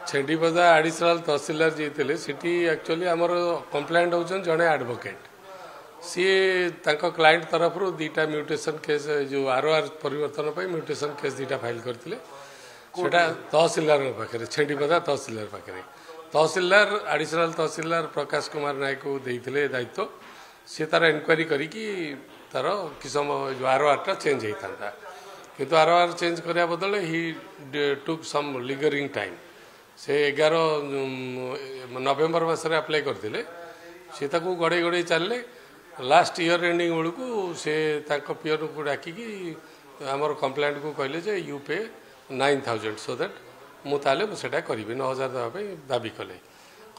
छेडीपदा additional तहसीलदार जी थे city actually आमर complaint होचन जड़े एडवोकेट सी तांको क्लाइंट तरफ दीटा म्यूटेशन केस जो आरओआर परिवर्तन पर म्यूटेशन केस दीटा फाइल करते तहसीलदार पाखे छेडीपदा तहसीलदार पाखे तहसीलदार आडिशनाल तहसीलदार प्रकाश कुमार नायक को देते दायित्व सी तार इनक्वारी करी तार कि समय जो आरओआर चेंज होता किंतु आरओआर चेंज करने बदल ही टुक सम लिगरिंग टाइम से 11 नवेम्बर मसरे अप्लाई करते सी गड़े गड़े चलले लास्ट ईयर एंडिंग बेलू से पियर को डाकिकी आमर कंप्लेंट को कहले जे यू पे 9,000 सो दैट मुझे करी 9,000 देवाई दाबी कले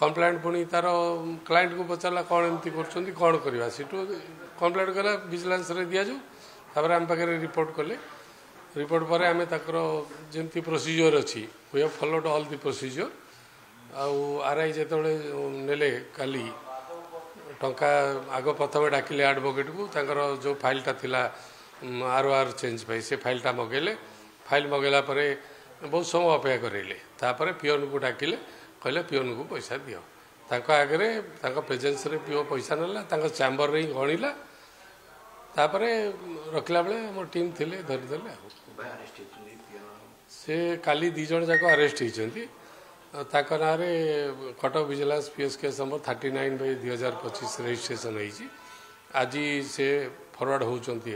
कंप्लेंट पुणी तार क्लाइंट को पचारा कौन एमती कौन करवा सीटू कंप्लेंट कला विजिलेंस रे दिया जाऊ आम पाखे रिपोर्ट कले रिपोर्ट पर आम जमी प्रोसीजर अच्छी we have followed all the procedure R I जो नेले काली टंका आग प्रथम डाकिले एडवोकेट को तांकर जो फाइलटा थिला आरओआर चेंज पे से फाइलटा मगेले फाइल मगेला परे बहुत समय अपेक्षा करेले तापर पिओन को डाकिले कहले पिओन को पैसा दियो तांको आगे प्रेजेंस रे पिओ पैसा नेला तांको चैम्बर रे गणिला तापर रखला बेले आम टीम थिले धरिदेले से काली 2 जन जाक अरेस्ट होती ना Cuttack vigilance PS case number 39/2025 registration होती आज से फरवर्ड होती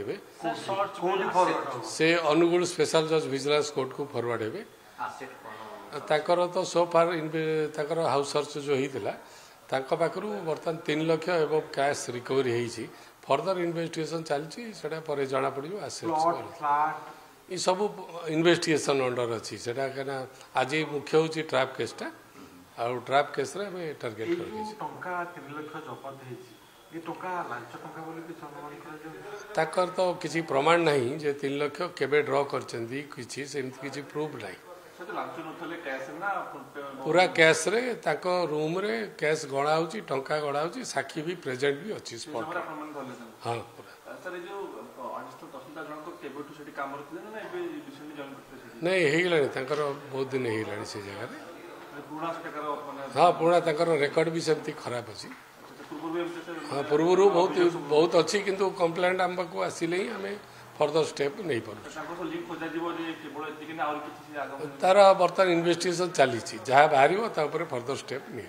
से अनुगुल स्पेशल जज विजिलेंस कोर्ट को फरवर्ड हे ताकर तो सो फार ताकर हाउस सर्च जो होता पाखु बर्तमान 3 लाख एवं कैश रिकवरी होती फर्दर इन्वेस्टिगेशन चलती पर जना पड़ ये सब इन्वेस्टिगेशन अंडर अच्छी से आज मुख्य हूँ ट्रैप केसटा आ ट्रैप केस टार्गेट कर तो किसी प्रमाण नहीं जे 3 लाख केबे ड्र करछंती किसी प्रूफ नहीं पूरा कैश रे ताको रूम रे कैश गणा होची टंका गणा होची साक्षी भी प्रेजेंट भी अच्छी स्पॉट हाँ नहीं हो बहुत दिन हो से जगह हाँ पुराना रेकर्ड भी सेमती खराब अच्छी हाँ पूर्व बहुत अच्छी किंतु कंप्लेंट आम पाक आसिले ही आम फर्दर स्टेप नहीं पार तार बर्तमान इन्वेस्टिगेशन चली जहाँ बाहर फर्दर स्टेप नहीं